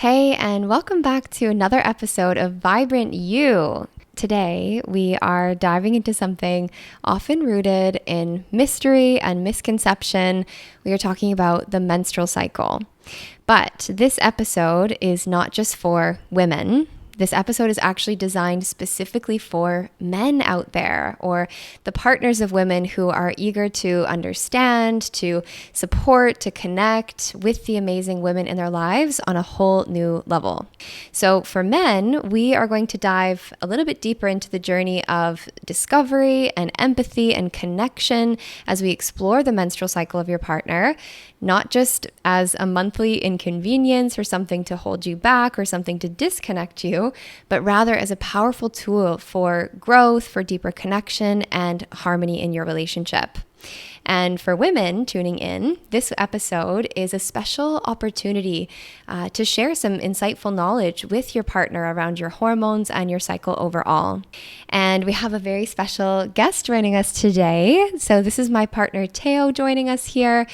Hey, and welcome back to another episode of Vibrant You. Today, we are diving into something often rooted in mystery and misconception. We are talking about the menstrual cycle. But this episode is not just for women. This episode is actually designed specifically for men out there, or the partners of women who are eager to understand, to support, to connect with the amazing women in their lives on a whole new level. So for men, we are going to dive a little bit deeper into the journey of discovery and empathy and connection as we explore the menstrual cycle of your partner, not just as a monthly inconvenience or something to hold you back or something to disconnect you, but rather as a powerful tool for growth, for deeper connection and harmony in your relationship. And for women tuning in, this episode is a special opportunity to share some insightful knowledge with your partner around your hormones and your cycle overall. And we have a very special guest joining us today. So this is my partner, Theo, joining us here.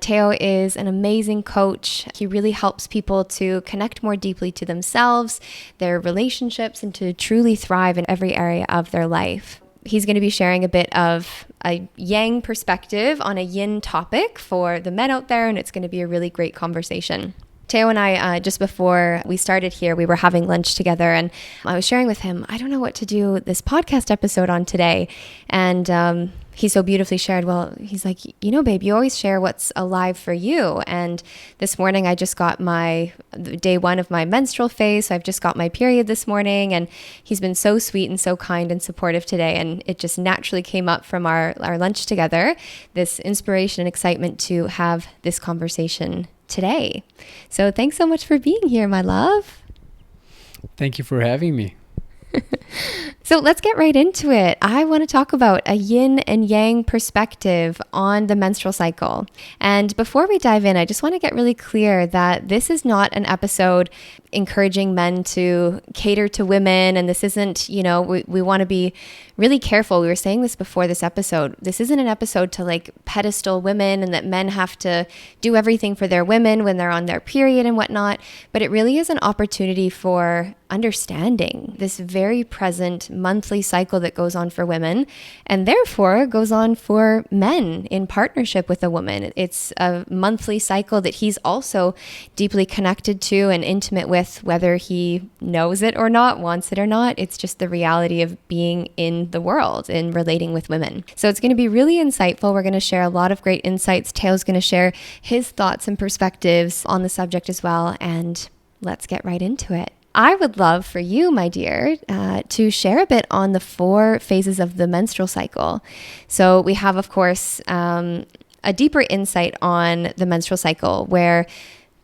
Theo is an amazing coach. He really helps people to connect more deeply to themselves, their relationships, and to truly thrive in every area of their life. He's going to be sharing a bit of a yang perspective on a yin topic for the men out there, and it's going to be a really great conversation. Theo and I, just before we started here, we were having lunch together, and I was sharing with him, I don't know what to do this podcast episode on today. And he so beautifully shared, well, he's like, you know, babe, you always share what's alive for you. And this morning I just got my day one of my menstrual phase. So I've just got my period this morning, and he's been so sweet and so kind and supportive today. And it just naturally came up from our lunch together, this inspiration and excitement to have this conversation today. So thanks so much for being here, my love. Thank you for having me. So let's get right into it. I want to talk about a yin and yang perspective on the menstrual cycle. And before we dive in, I just want to get really clear that this is not an episode encouraging men to cater to women. And this isn't, we want to be really careful. We were saying this before this episode. This isn't an episode to like pedestal women and that men have to do everything for their women when they're on their period and whatnot. But it really is an opportunity for understanding this very present monthly cycle that goes on for women, and therefore goes on for men in partnership with a woman. It's a monthly cycle that he's also deeply connected to and intimate with, whether he knows it or not, wants it or not. It's just the reality of being in the world and relating with women. So it's going to be really insightful. We're going to share a lot of great insights. Theo's going to share his thoughts and perspectives on the subject as well. And let's get right into it. I would love for you, my dear, to share a bit on the 4 phases of the menstrual cycle. So we have, of course, a deeper insight on the menstrual cycle, where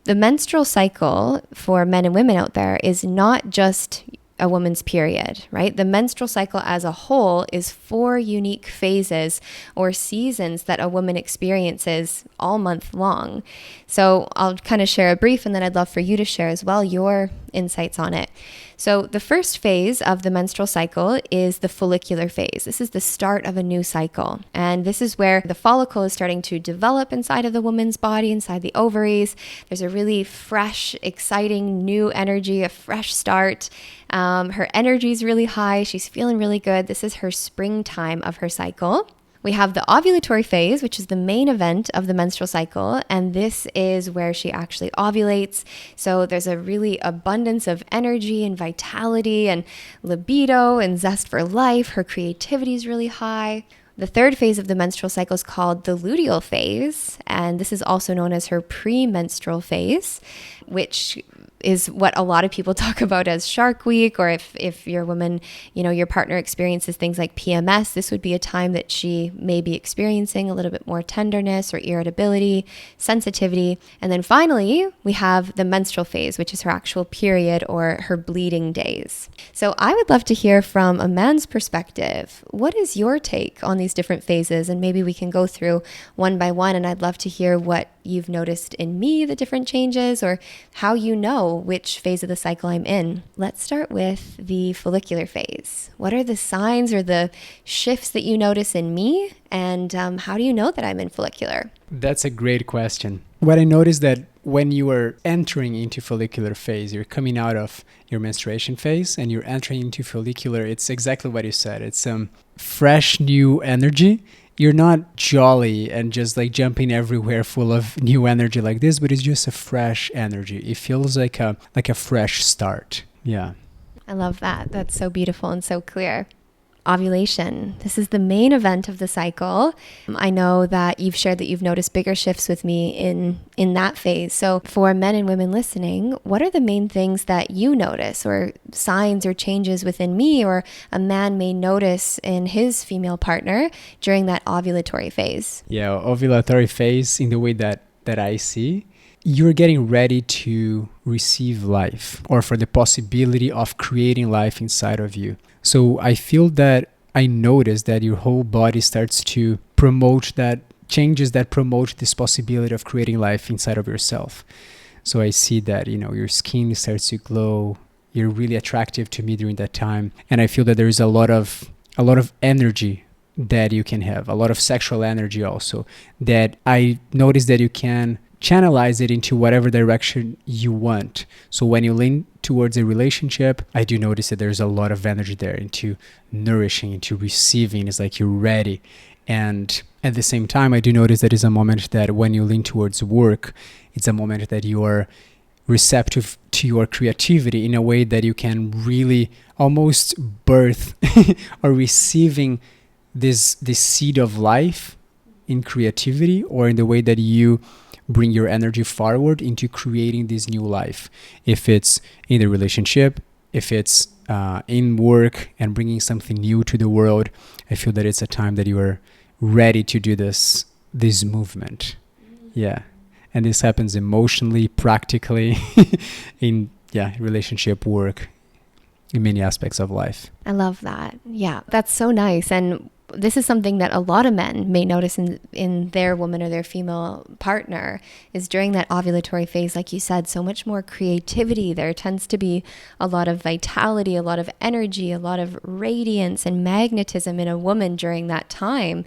the menstrual cycle for men and women out there is not just a woman's period, right? The menstrual cycle as a whole is 4 unique phases or seasons that a woman experiences all month long. So I'll kind of share a brief, and then I'd love for you to share as well your insights on it. So the first phase of the menstrual cycle is the follicular phase. This is the start of a new cycle. And this is where the follicle is starting to develop inside of the woman's body, inside the ovaries. There's a really fresh, exciting new energy, a fresh start. Her energy is really high. She's feeling really good. This is her springtime of her cycle. We have the ovulatory phase, which is the main event of the menstrual cycle, and this is where she actually ovulates. So there's a really abundance of energy and vitality and libido and zest for life. Her creativity is really high. The third phase of the menstrual cycle is called the luteal phase, and this is also known as her premenstrual phase, which is what a lot of people talk about as Shark Week, or if your woman, your partner experiences things like PMS, this would be a time that she may be experiencing a little bit more tenderness or irritability, sensitivity. And then finally, we have the menstrual phase, which is her actual period or her bleeding days. So I would love to hear from a man's perspective. What is your take on these different phases? And maybe we can go through one by one, and I'd love to hear what you've noticed in me, the different changes, or how you know which phase of the cycle I'm in. Let's start with the follicular phase. What are the signs or the shifts that you notice in me? And how do you know that I'm in follicular? That's a great question. What I noticed that when you are entering into follicular phase, you're coming out of your menstruation phase and you're entering into follicular, it's exactly what you said. It's fresh new energy. You're not jolly and just like jumping everywhere full of new energy like this, but it's just a fresh energy. It feels like a fresh start. Yeah. I love that. That's so beautiful and so clear. Ovulation. This is the main event of the cycle. I know that you've shared that you've noticed bigger shifts with me in that phase. So for men and women listening, what are the main things that you notice or signs or changes within me or a man may notice in his female partner during that ovulatory phase? Yeah, ovulatory phase in the way that I see, you're getting ready to receive life or for the possibility of creating life inside of you. So I feel that I notice that your whole body starts to promote that changes that promote this possibility of creating life inside of yourself. So I see that, your skin starts to glow. You're really attractive to me during that time. And I feel that there is a lot of energy that you can have, a lot of sexual energy also, that I notice that you can channelize it into whatever direction you want. So when you lean towards a relationship, I do notice that there's a lot of energy there into nourishing, into receiving. It's like you're ready. And at the same time, I do notice that it's a moment that when you lean towards work, it's a moment that you are receptive to your creativity in a way that you can really almost birth or receiving this seed of life in creativity, or in the way that you bring your energy forward into creating this new life. If it's in the relationship, if it's in work and bringing something new to the world, I feel that it's a time that you are ready to do this movement. Yeah. And this happens emotionally, practically, in relationship, work, in many aspects of life. I love that. Yeah, that's so nice. And this is something that a lot of men may notice in their woman or their female partner is during that ovulatory phase, like you said, so much more creativity. There tends to be a lot of vitality, a lot of energy, a lot of radiance and magnetism in a woman during that time.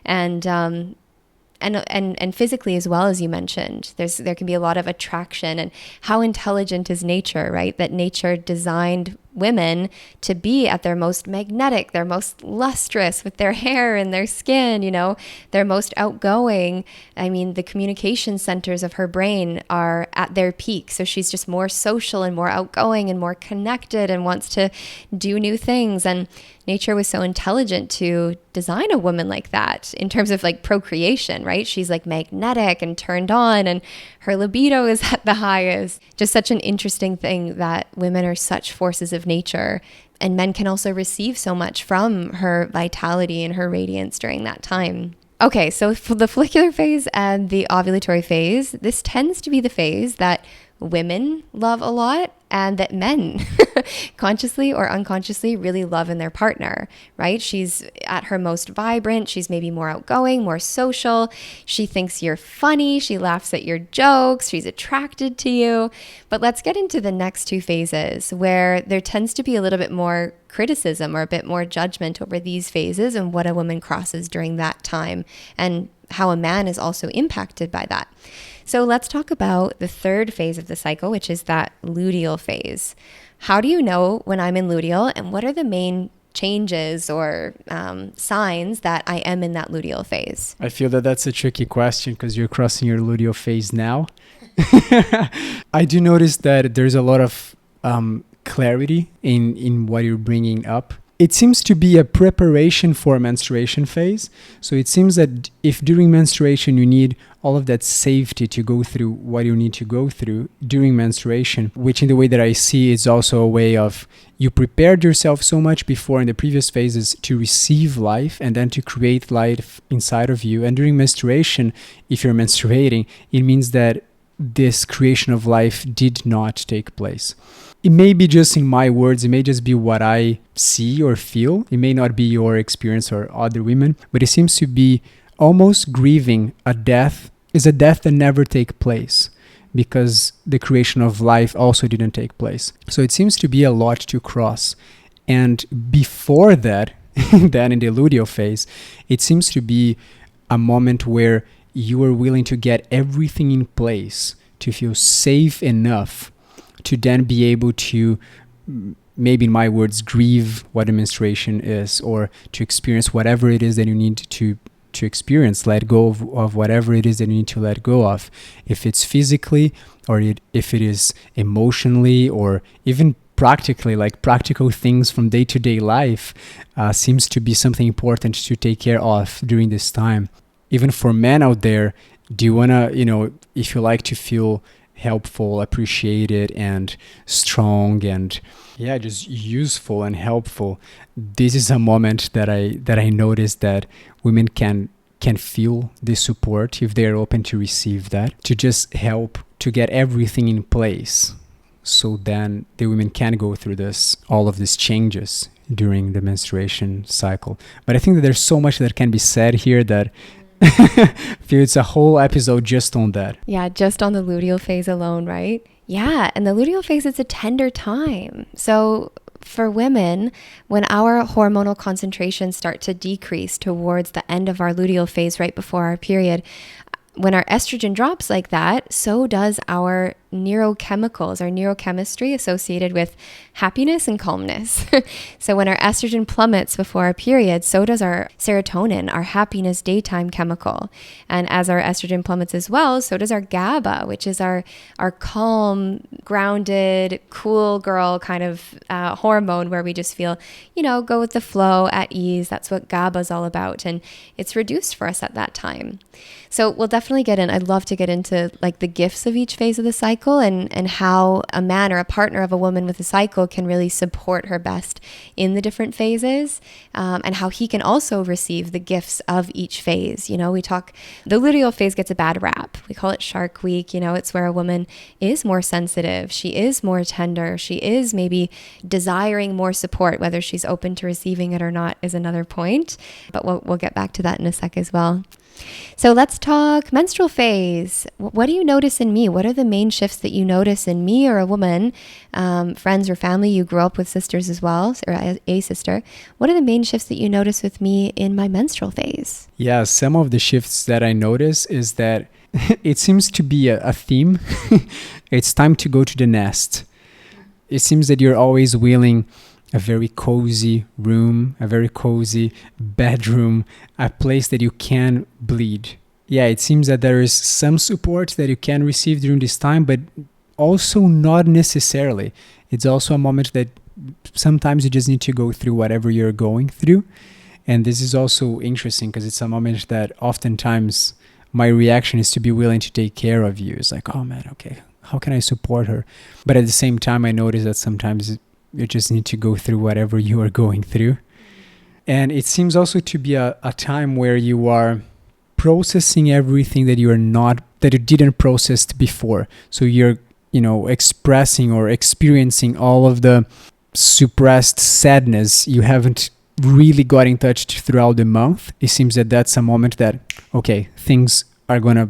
And physically as well, as you mentioned, there can be a lot of attraction. And how intelligent is nature, right? That nature designed women to be at their most magnetic, their most lustrous with their hair and their skin, their most outgoing. I mean, the communication centers of her brain are at their peak. So she's just more social and more outgoing and more connected and wants to do new things. And nature was so intelligent to design a woman like that in terms of like procreation, right? She's like magnetic and turned on and her libido is at the highest. Just such an interesting thing that women are such forces of nature, and men can also receive so much from her vitality and her radiance during that time. Okay, so for the follicular phase and the ovulatory phase, this tends to be the phase that women love a lot and that men consciously or unconsciously really love in their partner, right? She's at her most vibrant. She's maybe more outgoing, more social. She thinks you're funny. She laughs at your jokes. She's attracted to you. But let's get into the next two phases where there tends to be a little bit more criticism or a bit more judgment over these phases and what a woman crosses during that time and how a man is also impacted by that. So let's talk about the third phase of the cycle, which is that luteal phase. How do you know when I'm in luteal, and what are the main changes or signs that I am in that luteal phase? I feel that that's a tricky question because you're crossing your luteal phase now. I do notice that there's a lot of clarity in what you're bringing up. It seems to be a preparation for menstruation phase. So it seems that if during menstruation you need all of that safety to go through what you need to go through during menstruation, which in the way that I see is also a way of you prepared yourself so much before in the previous phases to receive life and then to create life inside of you. And during menstruation, if you're menstruating, it means that this creation of life did not take place. It may be just in my words, it may just be what I see or feel. It may not be your experience or other women, but it seems to be almost grieving a death that never take place because the creation of life also didn't take place. So it seems to be a lot to cross. And before that, then in the luteal phase, it seems to be a moment where you are willing to get everything in place to feel safe enough to then be able to, maybe in my words, grieve what a menstruation is, or to experience whatever it is that you need to experience, let go of whatever it is that you need to let go of. If it's physically, or if it is emotionally, or even practically, like practical things from day-to-day life, seems to be something important to take care of during this time. Even for men out there, do you want to, if you like to feel helpful, appreciated, and strong, and just useful and helpful, this is a moment that I noticed that women can feel this support if they're open to receive that, to just help to get everything in place, so then the women can go through all of these changes during the menstruation cycle. But I think that there's so much that can be said here that feel it's a whole episode just on that. Yeah, just on the luteal phase alone, right? Yeah, and the luteal phase is a tender time. So for women, when our hormonal concentrations start to decrease towards the end of our luteal phase right before our period, when our estrogen drops like that, so does our neurochemicals, our neurochemistry associated with happiness and calmness. So when our estrogen plummets before our period, so does our serotonin, our happiness daytime chemical. And as our estrogen plummets as well, so does our GABA, which is our calm, grounded, cool girl kind of hormone, where we just feel, go with the flow, at ease. That's what GABA is all about. And it's reduced for us at that time. So we'll definitely get in. I'd love to get into like the gifts of each phase of the cycle, and how a man or a partner of a woman with a cycle can really support her best in the different phases, and how he can also receive the gifts of each phase. We talk, the luteal phase gets a bad rap. We call it Shark Week. It's where a woman is more sensitive. She is more tender. She is maybe desiring more support. Whether she's open to receiving it or not is another point. But we'll get back to that in a sec as well. So let's talk menstrual phase. What do you notice in me? What are the main shifts that you notice in me or a woman, friends or family? You grew up with sisters as well, or a sister. What are the main shifts that you notice with me in my menstrual phase? Yeah, some of the shifts that I notice is that it seems to be a theme. It's time to go to the nest. It seems that you're always willing a very cozy room, a very cozy bedroom, a place that you can bleed. Yeah, it seems that there is some support that you can receive during this time, but also not necessarily. It's also a moment that sometimes you just need to go through whatever you're going through. And this is also interesting because it's a moment that oftentimes my reaction is to be willing to take care of you. It's like, oh man, okay, how can I support her? But at the same time, I notice that sometimes you just need to go through whatever you are going through. And it seems also to be a time where you are processing everything that you didn't process before. So you're, expressing or experiencing all of the suppressed sadness you haven't really got in touch throughout the month. It seems that that's a moment that, okay, things are going to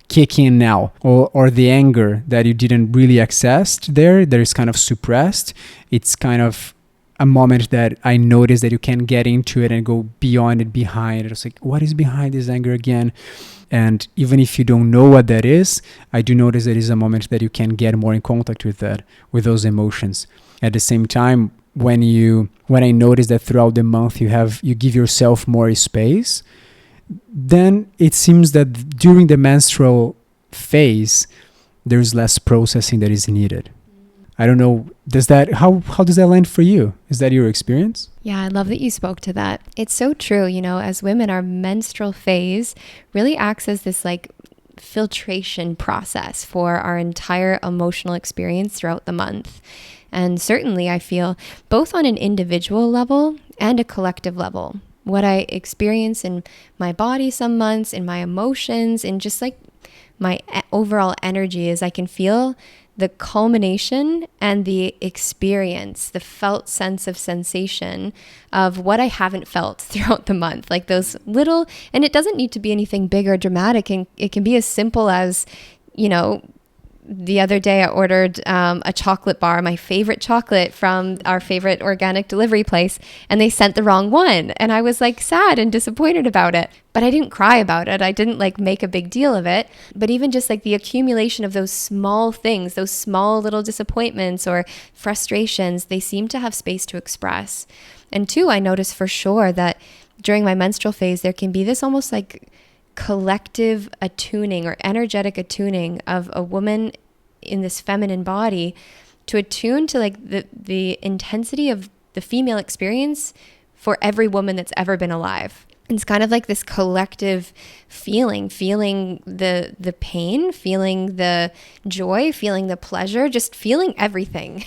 kick in now, or the anger that you didn't really access there is kind of suppressed. It's kind of a moment that I notice that you can get into it and go beyond it, behind it. It's like, what is behind this anger again? And even if you don't know what that is, I do notice that it is a moment that you can get more in contact with those emotions. At the same time, when I notice that throughout the month you give yourself more space, then it seems that during the menstrual phase, there's less processing that is needed. I don't know, how does that land for you? Is that your experience? Yeah, I love that you spoke to that. It's so true. As women, our menstrual phase really acts as this like filtration process for our entire emotional experience throughout the month. And certainly I feel both on an individual level and a collective level. What I experience in my body some months, in my emotions, and just like my overall energy is I can feel the culmination and the experience, the felt sense of sensation of what I haven't felt throughout the month. Like those little, and it doesn't need to be anything big or dramatic. And it can be as simple as, the other day I ordered a chocolate bar, my favorite chocolate from our favorite organic delivery place, and they sent the wrong one. And I was like sad and disappointed about it. But I didn't cry about it. I didn't like make a big deal of it. But even just like the accumulation of those small things, those small little disappointments or frustrations, they seem to have space to express. And two, I noticed for sure that during my menstrual phase, there can be this almost like collective attuning or energetic attuning of a woman in this feminine body to attune to like the intensity of the female experience for every woman that's ever been alive. It's kind of like this collective feeling the pain, feeling the joy, feeling the pleasure, just feeling everything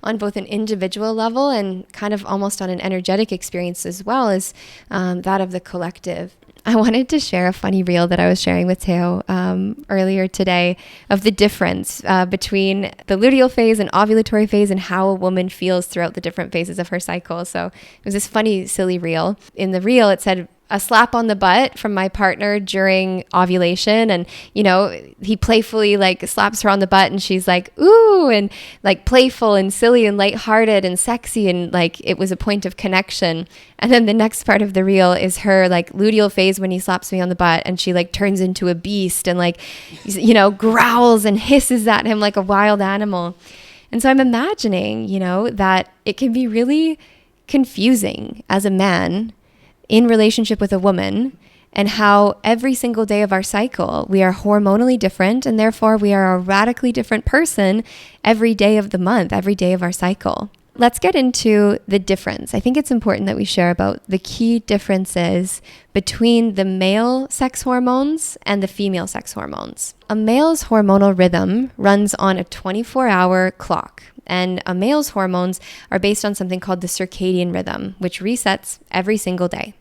on both an individual level and kind of almost on an energetic experience as well as that of the collective. I wanted to share a funny reel that I was sharing with Theo earlier today of the difference between the luteal phase and ovulatory phase and how a woman feels throughout the different phases of her cycle. So it was this funny, silly reel. In the reel, it said, a slap on the butt from my partner during ovulation. And, you know, he playfully like slaps her on the butt and she's like, ooh, and like playful and silly and lighthearted and sexy. And like, it was a point of connection. And then the next part of the reel is her like luteal phase when he slaps me on the butt and she like turns into a beast and like, you know, growls and hisses at him like a wild animal. And so I'm imagining, you know, that it can be really confusing as a man in relationship with a woman, and how every single day of our cycle, we are hormonally different, and therefore we are a radically different person every day of the month, every day of our cycle. Let's get into the difference. I think it's important that we share about the key differences between the male sex hormones and the female sex hormones. A male's hormonal rhythm runs on a 24-hour clock. And a male's hormones are based on something called the circadian rhythm, which resets every single day.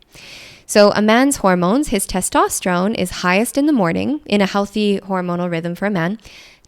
So a man's hormones, his testosterone is highest in the morning in a healthy hormonal rhythm for a man.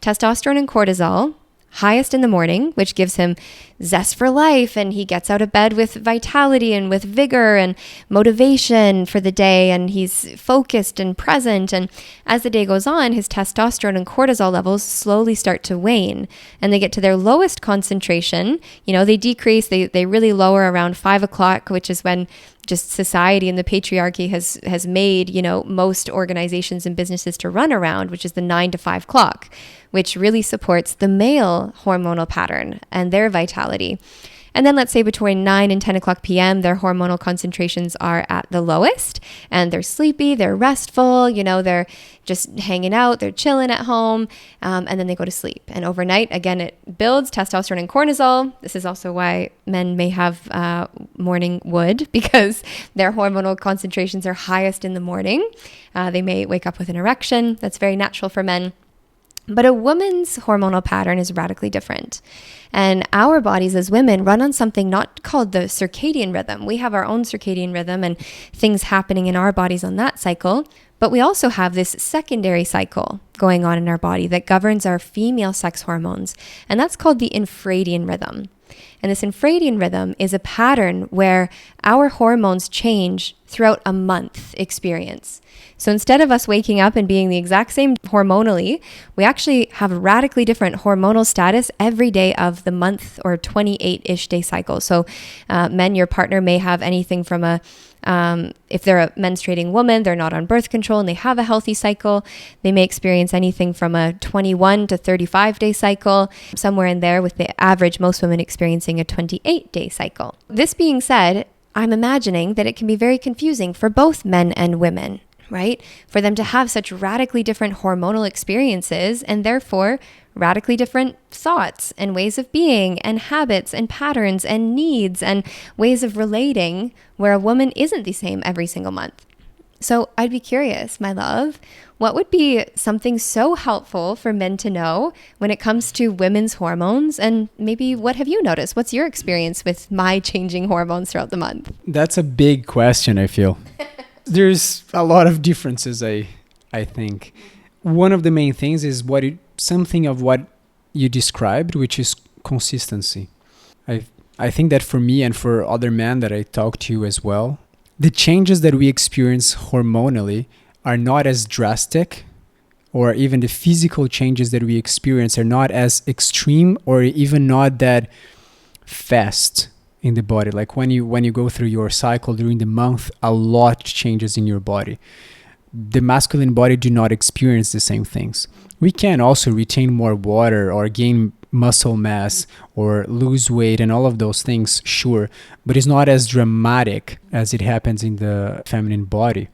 Testosterone and cortisol, highest in the morning, which gives him zest for life, and he gets out of bed with vitality and with vigor and motivation for the day, and he's focused and present. And as the day goes on, his testosterone and cortisol levels slowly start to wane, and they get to their lowest concentration. You know, they decrease, they really lower around 5 o'clock, which is when just society and the patriarchy has made, you know, most organizations and businesses to run around, which is the 9 to 5 clock, which really supports the male hormonal pattern and their vitality. And then let's say between 9 and 10 o'clock p.m., their hormonal concentrations are at the lowest and they're sleepy, they're restful, you know, they're just hanging out, they're chilling at home, and then they go to sleep. And overnight, again, it builds testosterone and cortisol. This is also why men may have morning wood, because their hormonal concentrations are highest in the morning. They may wake up with an erection. That's very natural for men. But a woman's hormonal pattern is radically different. And our bodies as women run on something not called the circadian rhythm. We have our own circadian rhythm and things happening in our bodies on that cycle. But we also have this secondary cycle going on in our body that governs our female sex hormones. And that's called the infradian rhythm. And this infradian rhythm is a pattern where our hormones change throughout a month experience. So instead of us waking up and being the exact same hormonally, we actually have a radically different hormonal status every day of the month or 28-ish day cycle. So men, your partner may have anything from if they're a menstruating woman, they're not on birth control and they have a healthy cycle, they may experience anything from a 21 to 35 day cycle, somewhere in there, with the average, most women experiencing a 28-day cycle. This being said, I'm imagining that it can be very confusing for both men and women, right? For them to have such radically different hormonal experiences and therefore radically different thoughts and ways of being and habits and patterns and needs and ways of relating, where a woman isn't the same every single month. So I'd be curious, my love, what would be something so helpful for men to know when it comes to women's hormones? And maybe what have you noticed? What's your experience with my changing hormones throughout the month? That's a big question, I feel. There's a lot of differences, I think. One of the main things is something of what you described, which is consistency. I think that for me and for other men that I talk to as well, the changes that we experience hormonally are not as drastic or even the physical changes that we experience are not as extreme or even not that fast in the body. Like when you go through your cycle during the month, a lot changes in your body. The masculine body do not experience the same things. We can also retain more water or gain muscle mass or lose weight and all of those things, sure, but it's not as dramatic as it happens in the feminine body.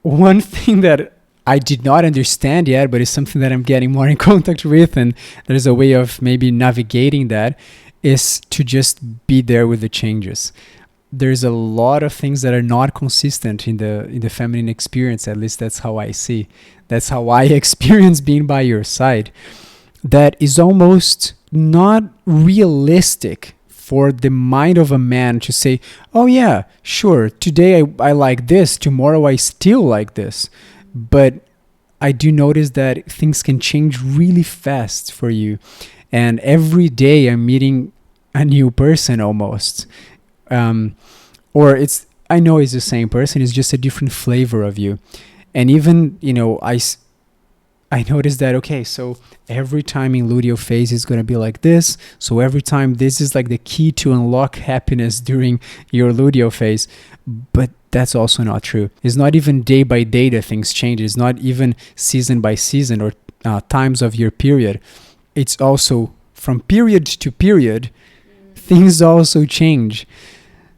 One thing that I did not understand yet, but it's something that I'm getting more in contact with, and there's a way of maybe navigating that, is to just be there with the changes. There's a lot of things that are not consistent in the feminine experience. At least that's how I see. That's how I experience being by your side. That is almost not realistic for the mind of a man to say, oh yeah, sure, today I like this, tomorrow I still like this. But I do notice that things can change really fast for you. And every day I'm meeting a new person almost. Or I know it's the same person, it's just a different flavor of you. And even, I noticed that, okay, so every time in luteal phase is going to be like this. So every time this is like the key to unlock happiness during your luteal phase. But that's also not true. It's not even day by day that things change. It's not even season by season or times of your period. It's also from period to period, things also change.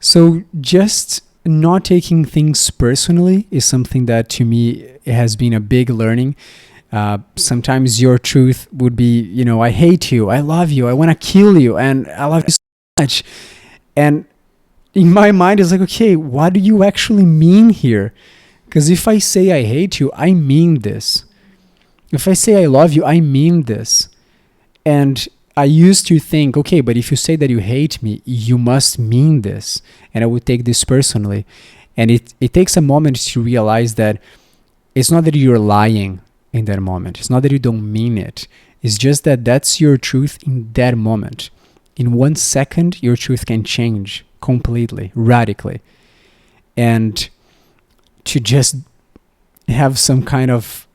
So just not taking things personally is something that to me has been a big learning. Sometimes your truth would be, I hate you, I love you, I want to kill you, and I love you so much. And in my mind, it's like, okay, what do you actually mean here? Because if I say I hate you, I mean this. If I say I love you, I mean this. And I used to think, okay, but if you say that you hate me, you must mean this. And I would take this personally. And it takes a moment to realize that it's not that you're lying in that moment. It's not that you don't mean it. It's just that that's your truth in that moment. In 1 second, your truth can change completely, radically. And to just have some kind of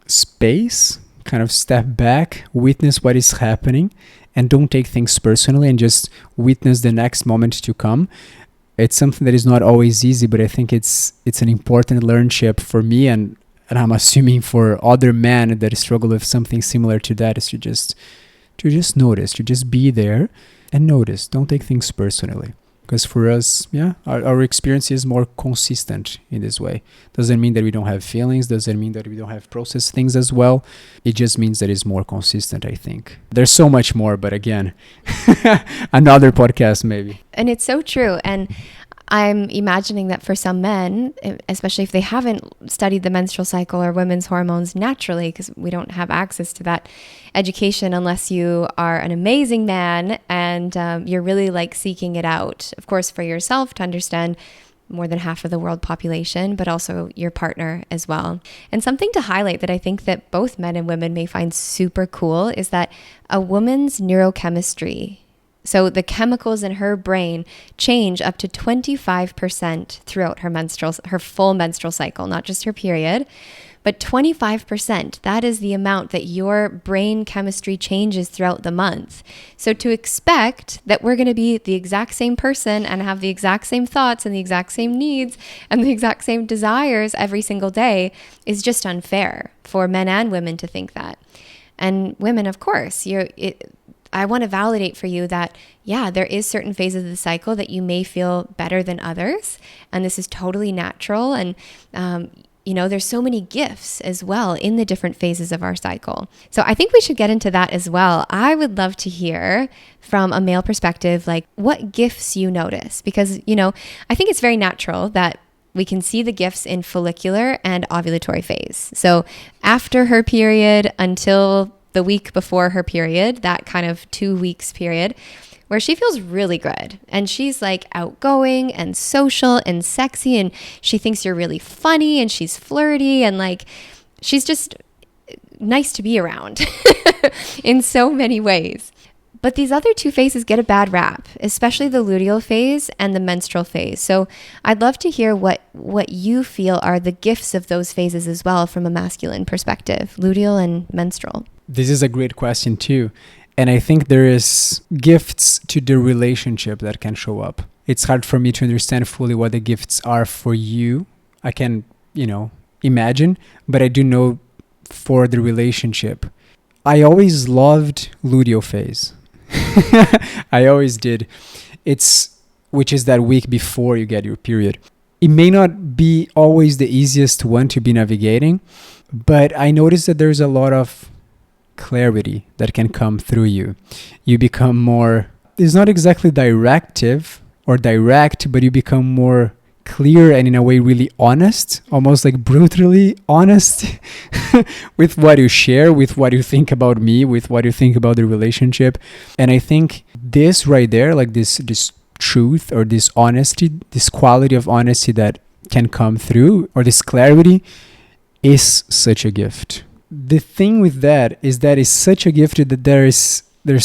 space, kind of step back, witness what is happening, and don't take things personally and just witness the next moment to come. It's something that is not always easy, but I think it's an important learnship for me, and I'm assuming for other men that struggle with something similar to that, is to just notice, to just be there and notice. Don't take things personally. Because for us, our experience is more consistent in this way. Doesn't mean that we don't have feelings. Doesn't mean that we don't have processed things as well. It just means that it's more consistent, I think. There's so much more, but again, another podcast maybe. And it's so true. And I'm imagining that for some men, especially if they haven't studied the menstrual cycle or women's hormones naturally, because we don't have access to that education unless you are an amazing man and you're really seeking it out, of course, for yourself to understand more than half of the world population, but also your partner as well. And something to highlight that I think that both men and women may find super cool is that a woman's neurochemistry, so the chemicals in her brain, change up to 25% throughout her full menstrual cycle, not just her period, but 25%. That is the amount that your brain chemistry changes throughout the month. So to expect that we're going to be the exact same person and have the exact same thoughts and the exact same needs and the exact same desires every single day is just unfair for men and women to think that. And women, of course, I want to validate for you that, there is certain phases of the cycle that you may feel better than others. And this is totally natural. And, there's so many gifts as well in the different phases of our cycle. So I think we should get into that as well. I would love to hear from a male perspective, what gifts you notice, because, I think it's very natural that we can see the gifts in follicular and ovulatory phase. So after her period until the week before her period, that kind of 2 weeks period, where she feels really good. And she's outgoing and social and sexy. And she thinks you're really funny and she's flirty and she's just nice to be around in so many ways. But these other two phases get a bad rap, especially the luteal phase and the menstrual phase. So I'd love to hear what you feel are the gifts of those phases as well from a masculine perspective, luteal and menstrual. This is a great question too. And I think there is gifts to the relationship that can show up. It's hard for me to understand fully what the gifts are for you. I can, imagine, but I do know for the relationship. I always loved luteal phase. I always did. Which is that week before you get your period. It may not be always the easiest one to be navigating, but I noticed that there's a lot of clarity that can come through you. You become more, it's not exactly directive or direct, but you become more clear and in a way really honest, almost like brutally honest with what you share, with what you think about me, with what you think about the relationship. And I think this right there, like this truth or this honesty, this quality of honesty that can come through, or this clarity, is such a gift. The thing with that is that it's such a gift that there's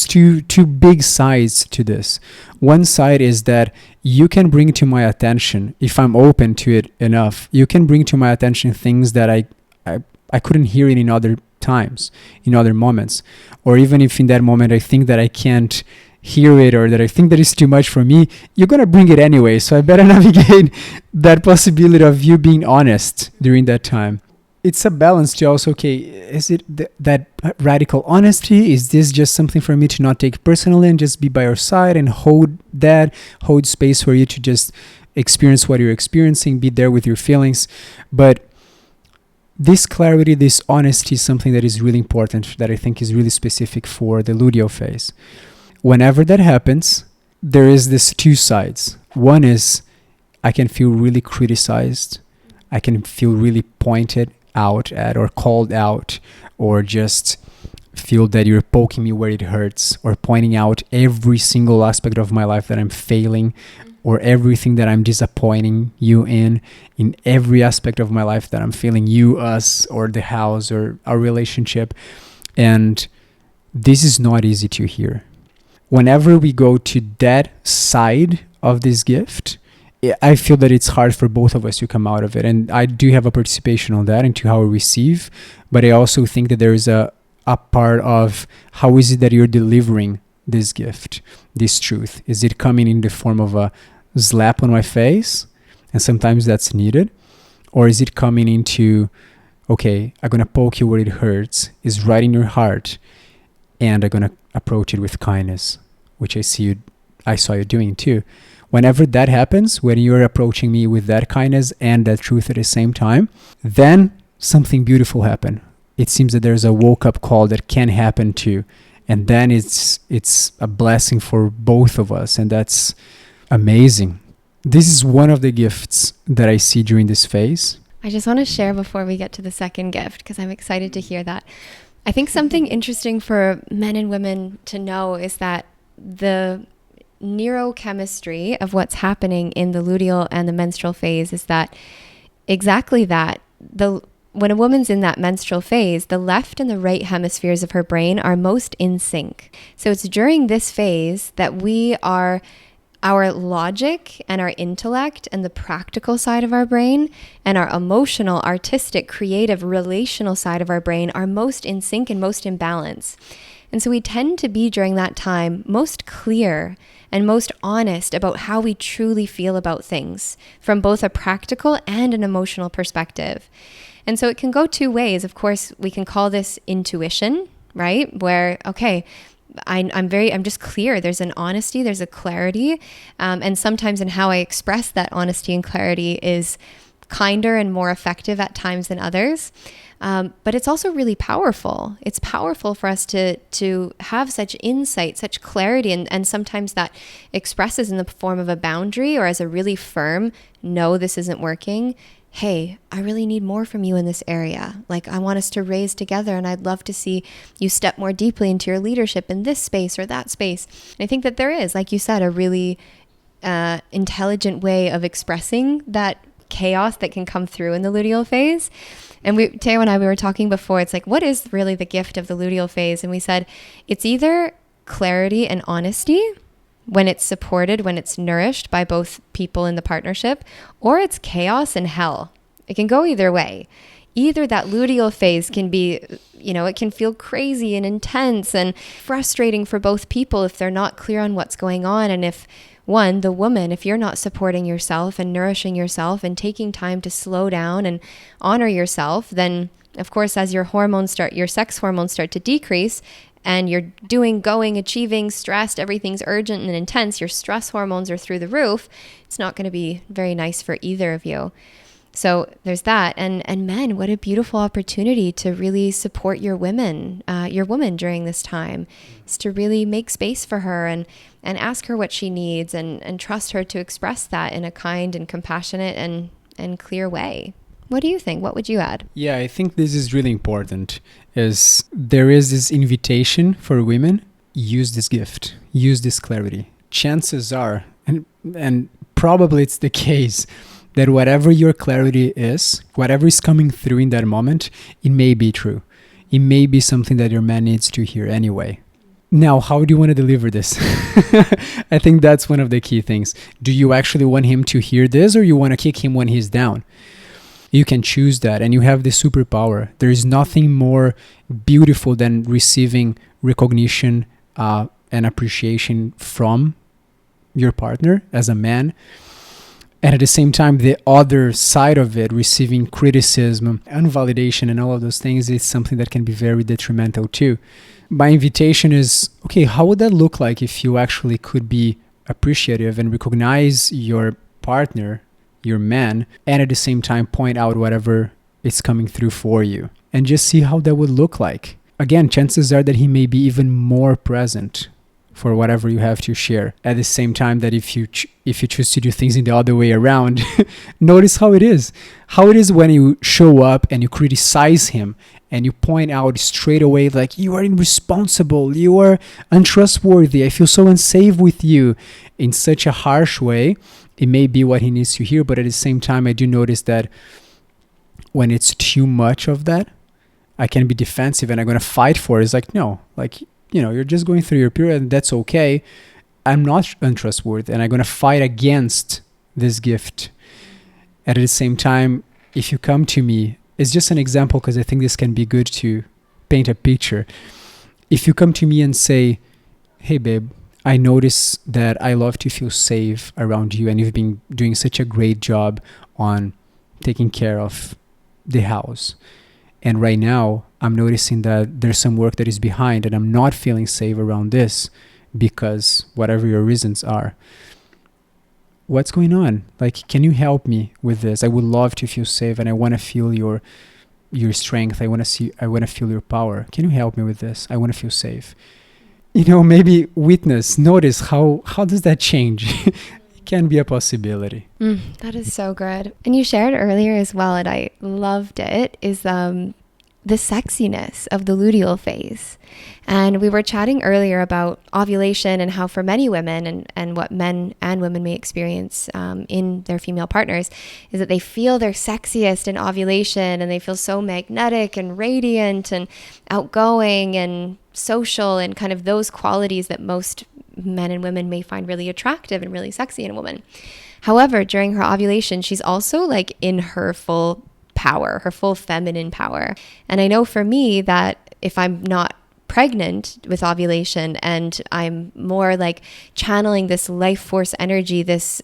two big sides to this. One side is that you can bring to my attention, if I'm open to it enough, you can bring to my attention things that I couldn't hear it in other times, in other moments. Or even if in that moment I think that I can't hear it or that I think that it's too much for me, you're going to bring it anyway. So I better navigate that possibility of you being honest during that time. It's a balance to also, okay, is it that radical honesty? Is this just something for me to not take personally and just be by your side and hold space for you to just experience what you're experiencing, be there with your feelings? But this clarity, this honesty is something that is really important, that I think is really specific for the luteal phase. Whenever that happens, there is this two sides. One is I can feel really criticized. I can feel really pointed out at or called out, or just feel that you're poking me where it hurts, or pointing out every single aspect of my life that I'm failing, or everything that I'm disappointing you in every aspect of my life that I'm failing you, us, or the house, or our relationship. And this is not easy to hear. Whenever we go to that side of this gift, I feel that it's hard for both of us to come out of it. And I do have a participation on that into how we receive. But I also think that there is a part of how is it that you're delivering this gift, this truth? Is it coming in the form of a slap on my face? And sometimes that's needed. Or is it coming into, okay, I'm going to poke you where it hurts, is right in your heart, and I'm going to approach it with kindness, which I saw you doing too. Whenever that happens, when you're approaching me with that kindness and that truth at the same time, then something beautiful happens. It seems that there's a woke-up call that can happen too. And then it's a blessing for both of us. And that's amazing. This is one of the gifts that I see during this phase. I just want to share before we get to the second gift, because I'm excited to hear that. I think something interesting for men and women to know is that the neurochemistry of what's happening in the luteal and the menstrual phase is that exactly that. When a woman's in that menstrual phase, the left and the right hemispheres of her brain are most in sync. So it's during this phase that our logic and our intellect and the practical side of our brain and our emotional, artistic, creative, relational side of our brain are most in sync and most in balance. And so we tend to be during that time most clear and most honest about how we truly feel about things from both a practical and an emotional perspective. And so it can go two ways. Of course, we can call this intuition, right? Where, okay, I'm just clear. There's an honesty, there's a clarity. And sometimes in how I express that honesty and clarity is kinder and more effective at times than others. But it's also really powerful. It's powerful for us to have such insight, such clarity. And sometimes that expresses in the form of a boundary or as a really firm, no, this isn't working. Hey, I really need more from you in this area. Like, I want us to raise together, and I'd love to see you step more deeply into your leadership in this space or that space. And I think that there is, like you said, a really intelligent way of expressing that chaos that can come through in the luteal phase. And Theo and I, we were talking before, it's like, what is really the gift of the luteal phase? And we said, it's either clarity and honesty when it's supported, when it's nourished by both people in the partnership, or it's chaos and hell. It can go either way. Either that luteal phase can be, it can feel crazy and intense and frustrating for both people if they're not clear on what's going on. And if the woman, if you're not supporting yourself and nourishing yourself and taking time to slow down and honor yourself, then of course, as your sex hormones start to decrease, and you're going, achieving, stressed, everything's urgent and intense, your stress hormones are through the roof, it's not going to be very nice for either of you. So there's that. And men, what a beautiful opportunity to really support your woman during this time, is to really make space for her and ask her what she needs and trust her to express that in a kind and compassionate and clear way. What do you think? What would you add? Yeah, I think this is really important. Is there is this invitation for women, use this gift, use this clarity. Chances are, and probably it's the case, that whatever your clarity is, whatever is coming through in that moment, it may be true. It may be something that your man needs to hear anyway. Now, how do you want to deliver this? I think that's one of the key things. Do you actually want him to hear this, or you want to kick him when he's down? You can choose that, and you have the superpower. There is nothing more beautiful than receiving recognition and appreciation from your partner as a man. And at the same time, the other side of it, receiving criticism and validation and all of those things, is something that can be very detrimental too. My invitation is, okay, how would that look like if you actually could be appreciative and recognize your partner, your man, and at the same time point out whatever is coming through for you, and just see how that would look like. Again, chances are that he may be even more present for whatever you have to share. At the same time, that if you choose to do things in the other way around, notice how it is. How it is when you show up and you criticize him and you point out straight away, like, you are irresponsible, you are untrustworthy, I feel so unsafe with you, in such a harsh way. It may be what he needs to hear, but at the same time, I do notice that when it's too much of that, I can be defensive and I'm going to fight for it. It's like, no, like, you're just going through your period and that's okay. I'm not untrustworthy and I'm going to fight against this gift. And at the same time, if you come to me, it's just an example because I think this can be good to paint a picture. If you come to me and say, hey babe, I notice that I love to feel safe around you and you've been doing such a great job on taking care of the house. And right now, I'm noticing that there's some work that is behind and I'm not feeling safe around this because whatever your reasons are. What's going on? Like, can you help me with this? I would love to feel safe and I want to feel your strength. I want to feel your power. Can you help me with this? I want to feel safe. Maybe witness, notice how does that change? It can be a possibility. That is so good. And you shared earlier as well, and I loved it, is the sexiness of the luteal phase. And we were chatting earlier about ovulation and how for many women and what men and women may experience in their female partners is that they feel their sexiest in ovulation and they feel so magnetic and radiant and outgoing and social and kind of those qualities that most men and women may find really attractive and really sexy in a woman. However, during her ovulation, she's also like in her full power, her full feminine power. And I know for me that if I'm not pregnant with ovulation and I'm more like channeling this life force energy, this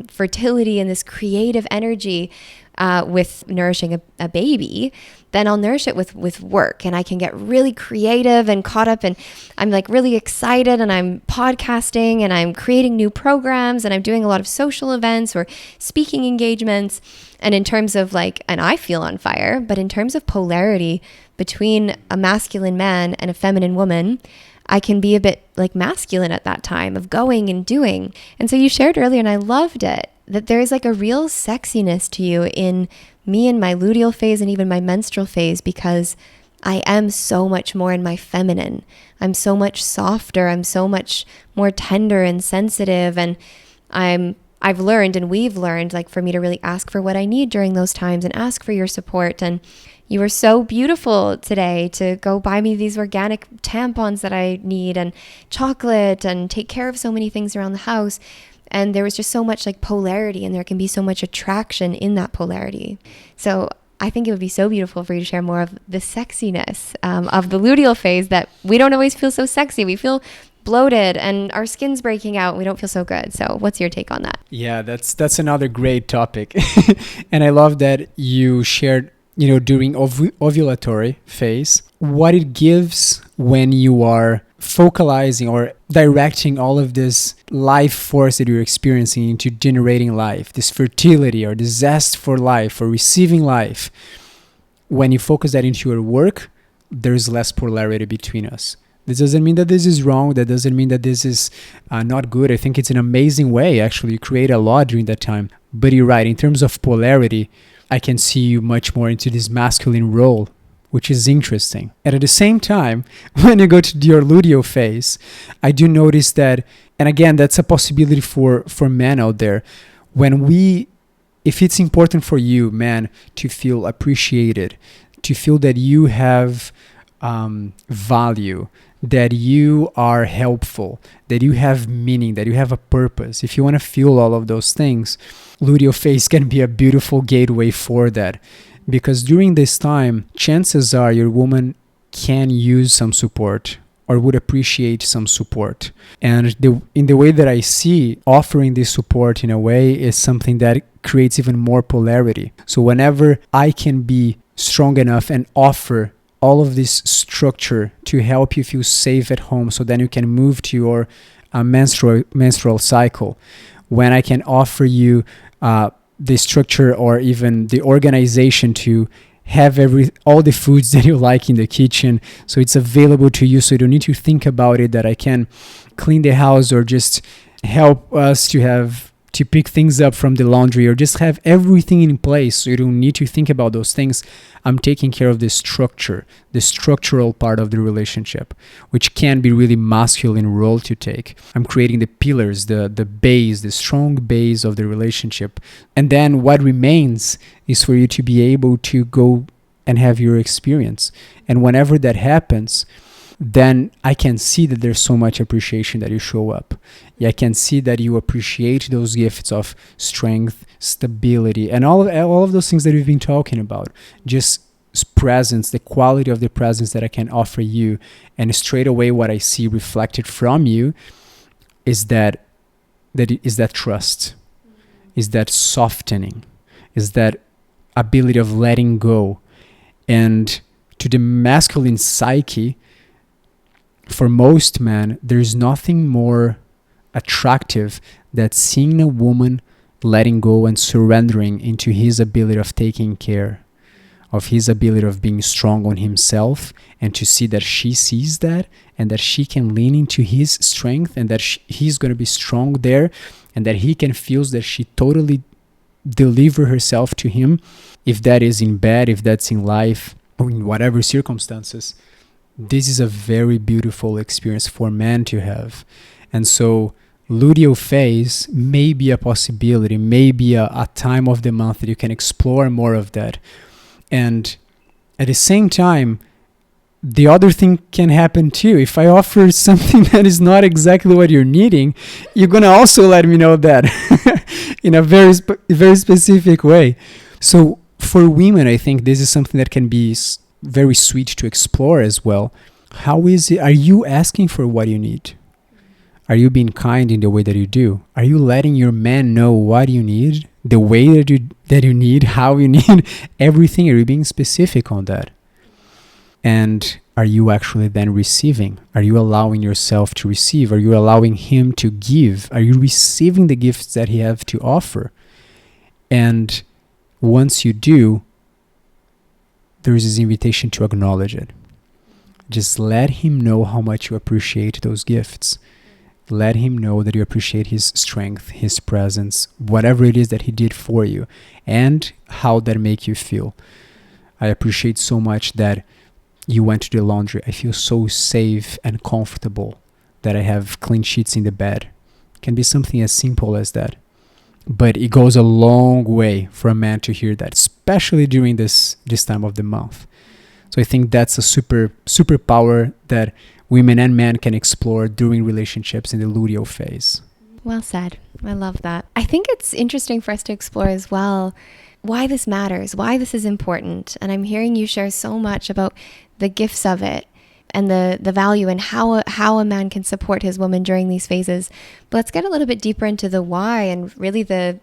fertility and this creative energy with nourishing a baby, then I'll nourish it with work, and I can get really creative and caught up, and I'm like really excited, and I'm podcasting and I'm creating new programs and I'm doing a lot of social events or speaking engagements. And in terms of and I feel on fire, but in terms of polarity between a masculine man and a feminine woman, I can be a bit like masculine at that time of going and doing. And so you shared earlier, and I loved it, that there is like a real sexiness to you in me in my luteal phase and even my menstrual phase, because I am so much more in my feminine. I'm so much softer. I'm so much more tender and sensitive. And I've learned, and we've learned, like, for me to really ask for what I need during those times and ask for your support. And You were so beautiful today to go buy me these organic tampons that I need and chocolate and take care of so many things around the house. And there was just so much like polarity, and there can be so much attraction in that polarity. So I think it would be so beautiful for you to share more of the sexiness of the luteal phase, that we don't always feel so sexy. We feel bloated and our skin's breaking out. We don't feel so good. So what's your take on that? Yeah, that's another great topic. And I love that you shared, during ovulatory phase, what it gives when you are focalizing or directing all of this life force that you're experiencing into generating life, this fertility or the zest for life, for receiving life. When you focus that into your work, there's less polarity between us. This doesn't mean that this is wrong. That doesn't mean that this is not good. I think it's an amazing way, actually. You create a lot during that time. But you're right. In terms of polarity, I can see you much more into this masculine role, which is interesting. And at the same time, when you go to your luteal phase, I do notice that, and again, that's a possibility for men out there. If it's important for you, man, to feel appreciated, to feel that you have value, that you are helpful, that you have meaning, that you have a purpose. If you want to feel all of those things, luteal phase can be a beautiful gateway for that. Because during this time, chances are your woman can use some support or would appreciate some support. And in the way that I see, offering this support in a way is something that creates even more polarity. So whenever I can be strong enough and offer all of this structure to help you feel safe at home, so then you can move to your menstrual cycle, when I can offer you the structure or even the organization to have all the foods that you like in the kitchen, so it's available to you, so you don't need to think about it, that I can clean the house or just help us to pick things up from the laundry, or just have everything in place so you don't need to think about those things. I'm taking care of the structure, the structural part of the relationship, which can be really masculine role to take. I'm creating the pillars, the base, the strong base of the relationship. And then what remains is for you to be able to go and have your experience. And whenever that happens, then I can see that there's so much appreciation that you show up. Yeah, I can see that you appreciate those gifts of strength, stability, and all of those things that we've been talking about. Just presence, the quality of the presence that I can offer you. And straight away what I see reflected from you is that trust, is that softening, is that ability of letting go. And to the masculine psyche, for most men, there's nothing more attractive than seeing a woman letting go and surrendering into his ability of taking care, of his ability of being strong on himself, and to see that she sees that and that she can lean into his strength, and that he's going to be strong there, and that he can feel that she totally deliver herself to him, if that is in bed, if that's in life, or in whatever circumstances. This is a very beautiful experience for men to have. And so luteal phase may be a possibility, may be a time of the month that you can explore more of that. And at the same time, the other thing can happen too. If I offer something that is not exactly what you're needing, you're going to also let me know that in a very specific way. So for women, I think this is something that can be very sweet to explore as well. How is it? Are you asking for what you need? Are you being kind in the way that you do? Are you letting your man know what you need, the way that you need, how you need everything? Are you being specific on that? And are you actually then receiving? Are you allowing yourself to receive? Are you allowing him to give? Are you receiving the gifts that he has to offer? And once you do, there is this invitation to acknowledge it. Just let him know how much you appreciate those gifts. Let him know that you appreciate his strength, his presence, whatever it is that he did for you, and how that make you feel. I appreciate so much that you went to the laundry. I feel so safe and comfortable that I have clean sheets in the bed. It can be something as simple as that. But it goes a long way for a man to hear that, especially during this time of the month. So I think that's a superpower that women and men can explore during relationships in the luteal phase. Well said. I love that. I think it's interesting for us to explore as well why this matters, why this is important. And I'm hearing you share so much about the gifts of it and the value and how a man can support his woman during these phases. But let's get a little bit deeper into the why and really the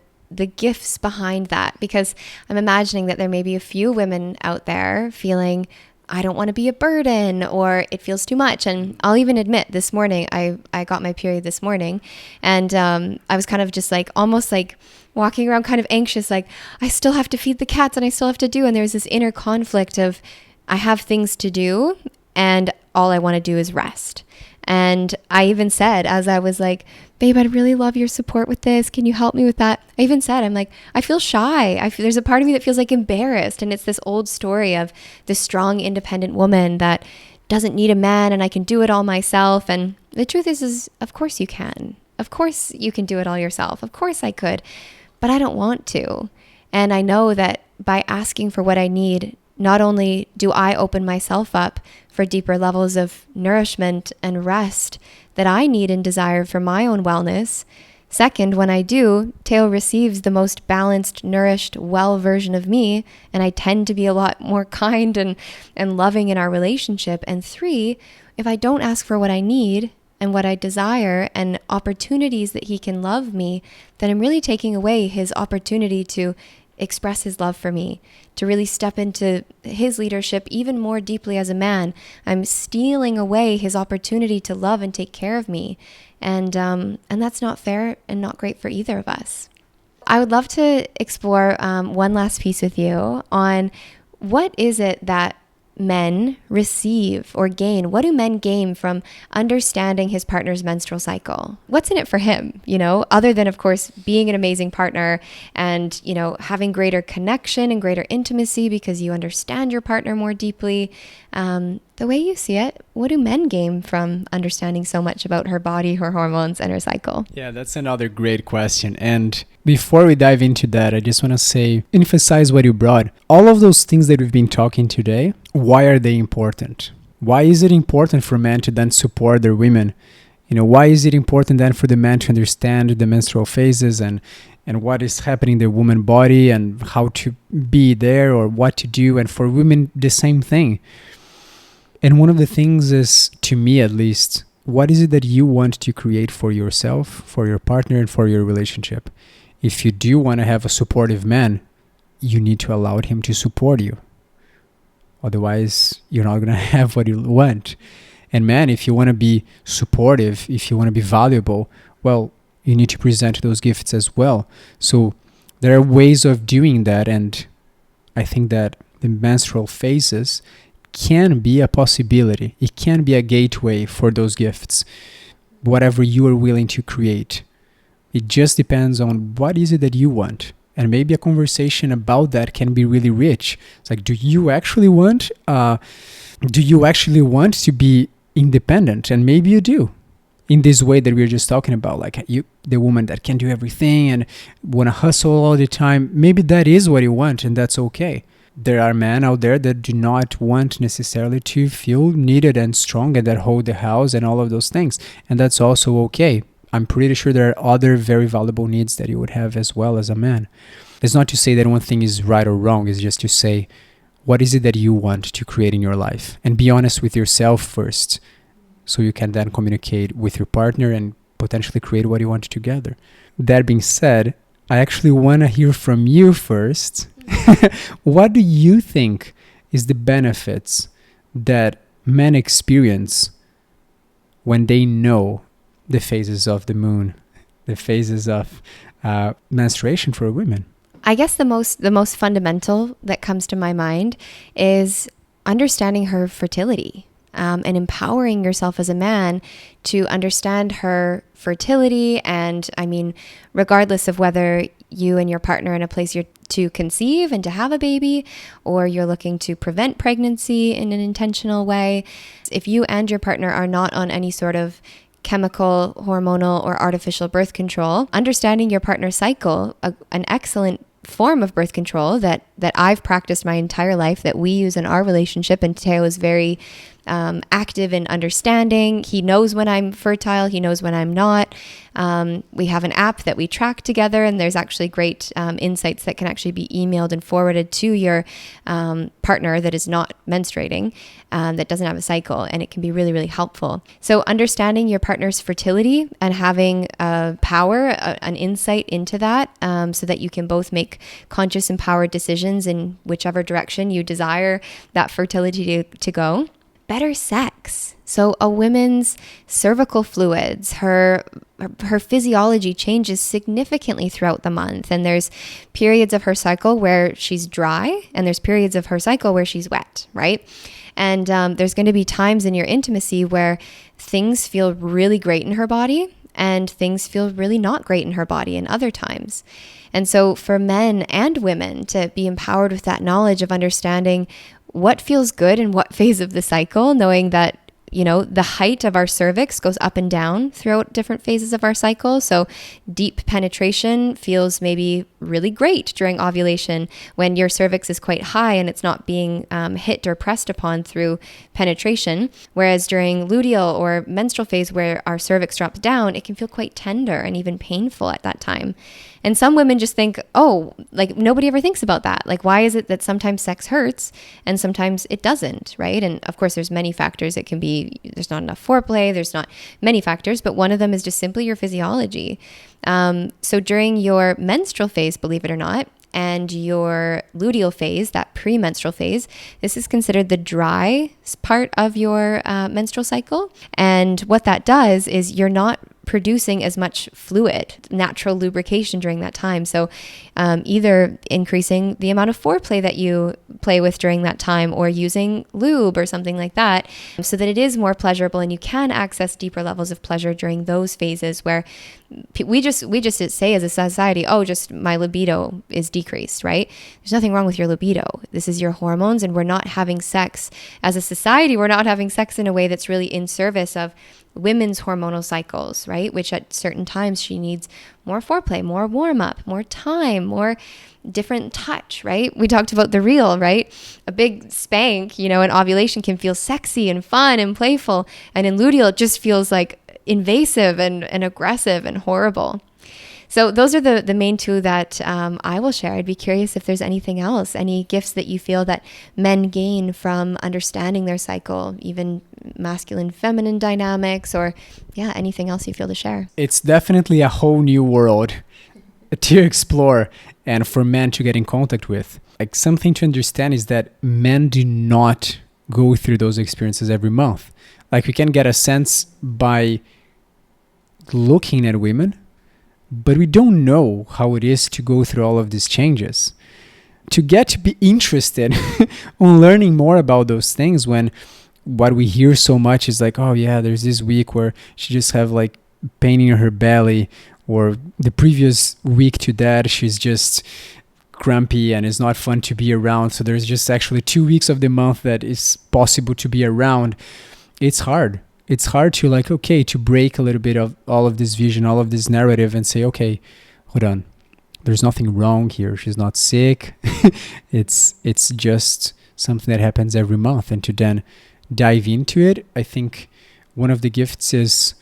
gifts behind that, because I'm imagining that there may be a few women out there feeling, I don't want to be a burden, or it feels too much. And I'll even admit, this morning, I got my period this morning, and I was kind of just like, almost like walking around kind of anxious, like I still have to feed the cats and I still have to do. And there's this inner conflict of I have things to do and all I want to do is rest. And I even said, as I was like, babe, I'd really love your support with this. Can you help me with that? I even said, I'm like, I feel shy. There's a part of me that feels like embarrassed. And it's this old story of the strong, independent woman that doesn't need a man and I can do it all myself. And the truth is of course you can. Of course you can do it all yourself. Of course I could, but I don't want to. And I know that by asking for what I need, not only do I open myself up for deeper levels of nourishment and rest that I need and desire for my own wellness. Second, when I do, Theo receives the most balanced, nourished, well version of me, and I tend to be a lot more kind and loving in our relationship. And three, if I don't ask for what I need and what I desire and opportunities that he can love me, then I'm really taking away his opportunity to express his love for me, to really step into his leadership even more deeply as a man. I'm stealing away his opportunity to love and take care of me. And that's not fair and not great for either of us. I would love to explore one last piece with you on what is it that men receive or gain? What do men gain from understanding his partner's menstrual cycle? What's in it for him, other than, of course, being an amazing partner and, having greater connection and greater intimacy because you understand your partner more deeply. The way you see it, what do men gain from understanding so much about her body, her hormones, and her cycle? Yeah, that's another great question. And before we dive into that, I just want to emphasize what you brought. All of those things that we've been talking today, why are they important? Why is it important for men to then support their women? Why is it important then for the man to understand the menstrual phases and what is happening in the woman body and how to be there or what to do? And for women, the same thing. And one of the things is, to me at least, what is it that you want to create for yourself, for your partner, and for your relationship? If you do want to have a supportive man, you need to allow him to support you. Otherwise, you're not going to have what you want. And man, if you want to be supportive, if you want to be valuable, well, you need to present those gifts as well. So there are ways of doing that. And I think that the menstrual phases can be a possibility. It can be a gateway for those gifts, whatever you are willing to create. It just depends on what is it that you want. And maybe a conversation about that can be really rich. It's like, do you actually want to be independent? And maybe you do. In this way that we were just talking about, like the woman that can do everything and want to hustle all the time. Maybe that is what you want, and that's okay. There are men out there that do not want necessarily to feel needed and strong and that hold the house and all of those things. And that's also okay. I'm pretty sure there are other very valuable needs that you would have as well as a man. It's not to say that one thing is right or wrong. It's just to say, what is it that you want to create in your life? And be honest with yourself first, so you can then communicate with your partner and potentially create what you want together. That being said, I actually want to hear from you first. What do you think is the benefits that men experience when they know the phases of the moon, the phases of menstruation for women? I guess the most fundamental that comes to my mind is understanding her fertility. And empowering yourself as a man to understand her fertility. And I mean, regardless of whether you and your partner are in a place you're to conceive and to have a baby, or you're looking to prevent pregnancy in an intentional way, if you and your partner are not on any sort of chemical, hormonal, or artificial birth control, understanding your partner's cycle, an excellent form of birth control that that I've practiced my entire life that we use in our relationship. And Theo is very active in understanding. He knows when I'm fertile. He knows when I'm not. We have an app that we track together, and there's actually great insights that can actually be emailed and forwarded to your partner that is not menstruating, that doesn't have a cycle, and it can be really, really helpful. So understanding your partner's fertility and having an insight into that, so that you can both make conscious, empowered decisions in whichever direction you desire that fertility to go. Better sex. So a woman's cervical fluids, her physiology changes significantly throughout the month. And there's periods of her cycle where she's dry, and there's periods of her cycle where she's wet, right? And there's going to be times in your intimacy where things feel really great in her body and things feel really not great in her body in other times. And so for men and women to be empowered with that knowledge of understanding what feels good in what phase of the cycle, knowing that, the height of our cervix goes up and down throughout different phases of our cycle. So deep penetration feels maybe really great during ovulation when your cervix is quite high and it's not being hit or pressed upon through penetration. Whereas during luteal or menstrual phase where our cervix drops down, it can feel quite tender and even painful at that time. And some women just think, oh, like nobody ever thinks about that. Like, why is it that sometimes sex hurts and sometimes it doesn't, right? And of course, there's many factors. It can be, there's not enough foreplay. There's not many factors, but one of them is just simply your physiology. So during your menstrual phase, believe it or not, and your luteal phase, that premenstrual phase, this is considered the dry part of your menstrual cycle. And what that does is you're not producing as much fluid, natural lubrication during that time. So either increasing the amount of foreplay that you play with during that time or using lube or something like that so that it is more pleasurable and you can access deeper levels of pleasure during those phases where we just say as a society, oh, just my libido is decreased, right? There's nothing wrong with your libido. This is your hormones, and we're not having sex as a society. We're not having sex in a way that's really in service of women's hormonal cycles, right? Which at certain times she needs more foreplay, more warm up, more time, more different touch, right? We talked about the real, right? A big spank, in ovulation can feel sexy and fun and playful. And in luteal, it just feels like invasive and aggressive and horrible. So those are the main two that I will share. I'd be curious if there's anything else, any gifts that you feel that men gain from understanding their cycle, even masculine, feminine dynamics, or anything else you feel to share. It's definitely a whole new world to explore and for men to get in contact with. Like, something to understand is that men do not go through those experiences every month. Like, we can get a sense by looking at women, but we don't know how it is to go through all of these changes. To get to be interested on learning more about those things, when what we hear so much is like, oh yeah, there's this week where she just have like pain in her belly, or the previous week to that she's just grumpy and it's not fun to be around. So there's just actually 2 weeks of the month that is possible to be around. It's hard. It's hard to break a little bit of all of this vision, all of this narrative, and say, okay, hold on. There's nothing wrong here. She's not sick. It's just something that happens every month. And to then dive into it, I think one of the gifts is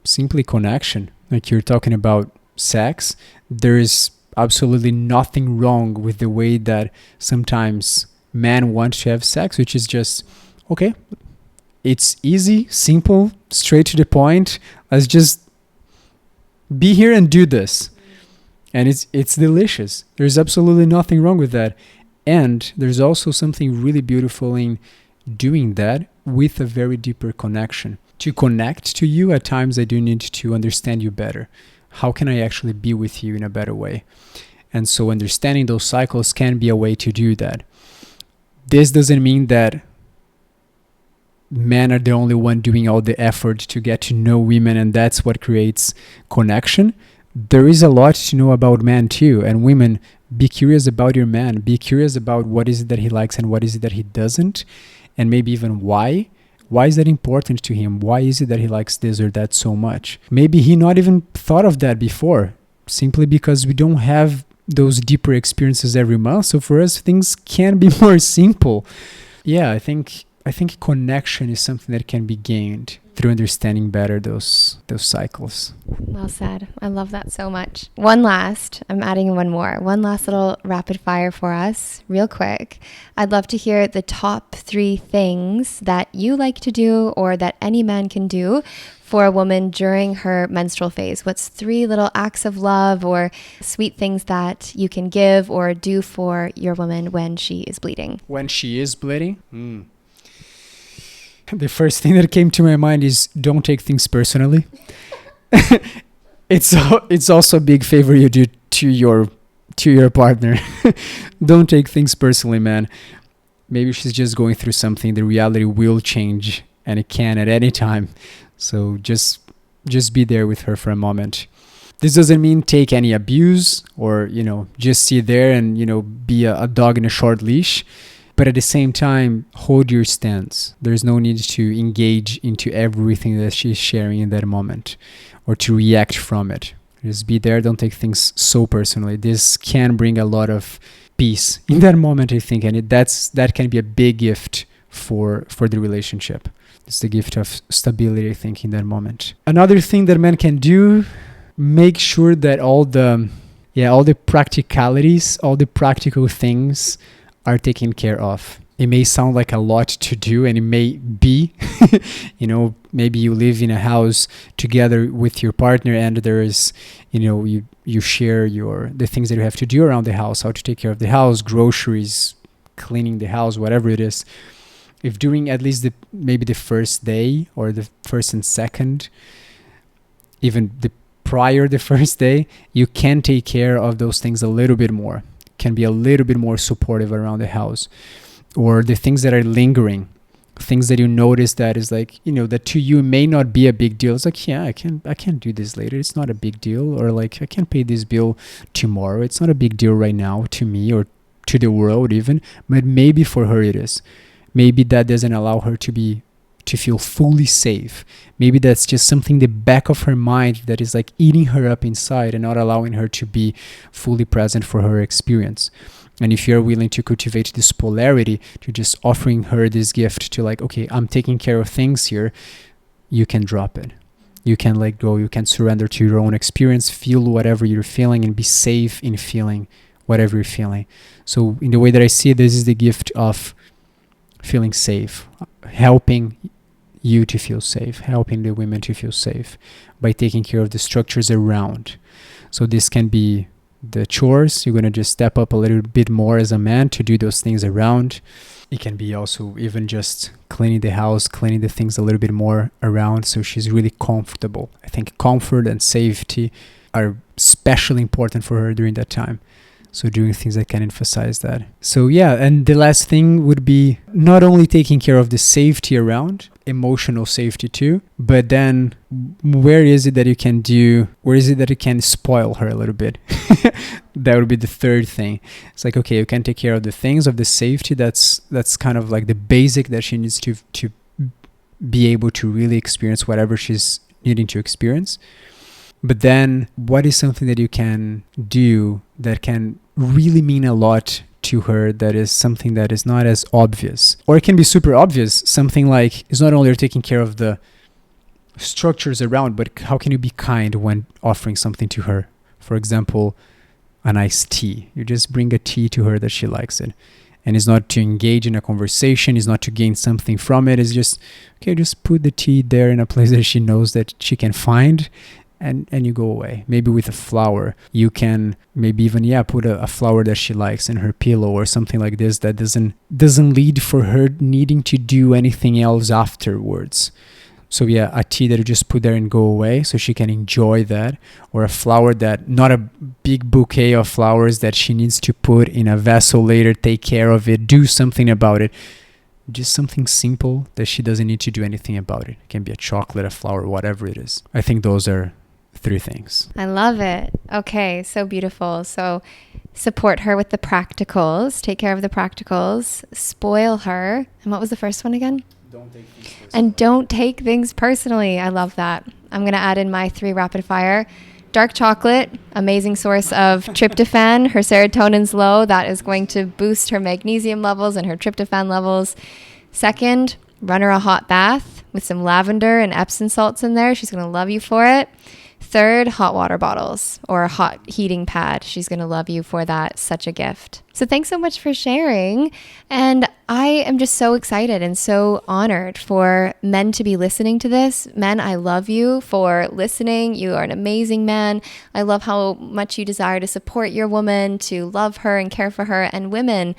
simply connection. Like, you're talking about sex. There is absolutely nothing wrong with the way that sometimes men want to have sex, which is just, okay, it's easy, simple, straight to the point. Let's just be here and do this. And it's delicious. There's absolutely nothing wrong with that. And there's also something really beautiful in doing that with a very deeper connection. To connect to you, at times I do need to understand you better. How can I actually be with you in a better way? And so understanding those cycles can be a way to do that. This doesn't mean that men are the only one doing all the effort to get to know women, and that's what creates connection. There is a lot to know about men too, and women, be curious about your man. Be curious about what is it that he likes and what is it that he doesn't, and maybe even why. Why is that important to him? Why is it that he likes this or that so much? Maybe he not even thought of that before, simply because we don't have those deeper experiences every month. So for us, things can be more simple. Yeah, I think connection is something that can be gained through understanding better those cycles. Well said. I love that so much. I'm adding in one last little rapid fire for us, real quick. I'd love to hear the top 3 things that you like to do or that any man can do for a woman during her menstrual phase. What's 3 little acts of love or sweet things that you can give or do for your woman when she is bleeding? When she is bleeding? The first thing that came to my mind is don't take things personally. It's also a big favor you do to your partner. Don't take things personally, man. Maybe she's just going through something. The reality will change, and it can at any time. So just be there with her for a moment. This doesn't mean take any abuse or, just sit there and, be a dog in a short leash. But at the same time, hold your stance. There's no need to engage into everything that she's sharing in that moment or to react from it. Just be there. Don't take things so personally. This can bring a lot of peace in that moment, I think. And that can be a big gift for the relationship. It's the gift of stability, I think, in that moment. Another thing that men can do, make sure that all the practicalities, all the practical things are taken care of. It may sound like a lot to do, and it may be. Maybe you live in a house together with your partner, and there is, you share the things that you have to do around the house, how to take care of the house, groceries, cleaning the house, whatever it is. If during at least maybe the first day or the first and second, even prior the first day, you can take care of those things a little bit more. Can be a little bit more supportive around the house, or the things that are lingering, things that you notice that is like, that to you may not be a big deal. It's like, yeah, I can do this later. It's not a big deal. Or like, I can pay this bill tomorrow. It's not a big deal right now to me or to the world even, but maybe for her it is. Maybe that doesn't allow her to feel fully safe. Maybe that's just something in the back of her mind that is like eating her up inside and not allowing her to be fully present for her experience. And if you're willing to cultivate this polarity, to just offering her this gift to like, okay, I'm taking care of things here, you can drop it. You can let go. You can surrender to your own experience, feel whatever you're feeling, and be safe in feeling whatever you're feeling. So in the way that I see it, this is the gift of feeling safe, helping you to feel safe, helping the women to feel safe by taking care of the structures around. So this can be the chores. You're going to just step up a little bit more as a man to do those things around. It can be also even just cleaning the house, cleaning the things a little bit more around so she's really comfortable. I think comfort and safety are especially important for her during that time. So doing things that can emphasize that. So yeah, and the last thing would be not only taking care of the safety around, emotional safety too, but then where is it that you can spoil her a little bit? That would be the third thing. It's like, okay, you can take care of the things of the safety. That's kind of like the basic that she needs to be able to really experience whatever she's needing to experience. But then what is something that you can do that can really mean a lot to her, that is something that is not as obvious? Or it can be super obvious. Something like, it's not only you're taking care of the structures around, but how can you be kind when offering something to her? For example, a nice tea. You just bring a tea to her that she likes it. And it's not to engage in a conversation. It's not to gain something from it. It's just, okay, just put the tea there in a place that she knows that she can find. And you go away. Maybe with a flower. You can maybe even, put a flower that she likes in her pillow or something like this that doesn't lead for her needing to do anything else afterwards. So a tea that you just put there and go away so she can enjoy that. Or a flower that, not a big bouquet of flowers that she needs to put in a vessel later, take care of it, do something about it. Just something simple that she doesn't need to do anything about it. It can be a chocolate, a flower, whatever it is. I think those are 3 things. I love it. Okay, so beautiful. So support her with the practicals, take care of the practicals, spoil her. And what was the first one again? Don't take things personally. And don't take things personally. I love that. I'm going to add in my 3 rapid fire. Dark chocolate, amazing source of tryptophan. Her serotonin's low. That is going to boost her magnesium levels and her tryptophan levels. Second, run her a hot bath with some lavender and Epsom salts in there. She's going to love you for it. Third, hot water bottles or a hot heating pad. She's going to love you for that. Such a gift. So thanks so much for sharing. And I am just so excited and so honored for men to be listening to this. Men, I love you for listening. You are an amazing man. I love how much you desire to support your woman, to love her and care for her. And women,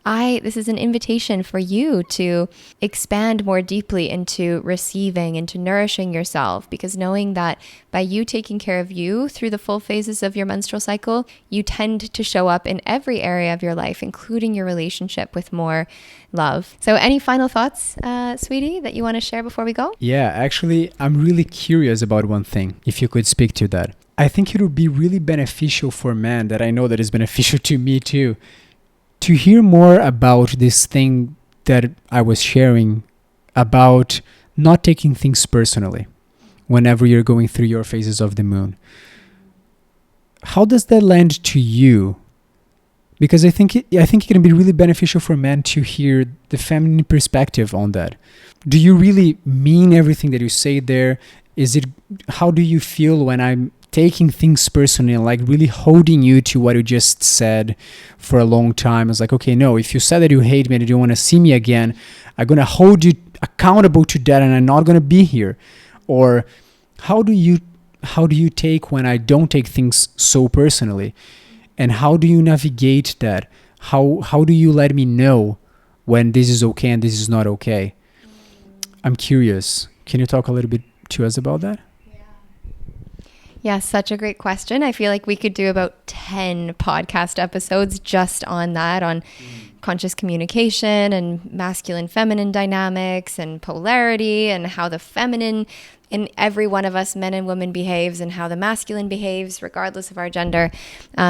this is an invitation for you to expand more deeply into receiving, into nourishing yourself, because knowing that by you taking care of you through the full phases of your menstrual cycle, you tend to show up in every area of your life, including your relationship, with more love. So any final thoughts, sweetie, that you want to share before we go? Yeah, actually, I'm really curious about one thing, if you could speak to that. I think it would be really beneficial for men, that I know that is beneficial to me too, to hear more about this thing that I was sharing about not taking things personally whenever you're going through your phases of the moon. How does that land to you? Because I think it can be really beneficial for men to hear the feminine perspective on that. Do you really mean everything that you say there? How do you feel when I'm taking things personally and like really holding you to what you just said for a long time? It's like, okay, no, if you said that you hate me and you don't want to see me again, I'm going to hold you accountable to that and I'm not going to be here. Or how do you take when I don't take things so personally? And how do you navigate that? How do you let me know when this is okay and this is not okay? I'm curious. Can you talk a little bit to us about that? Yeah, such a great question. I feel like we could do about 10 podcast episodes just on that, on conscious communication and masculine feminine dynamics and polarity and how the feminine in every one of us, men and women, behaves and how the masculine behaves regardless of our gender.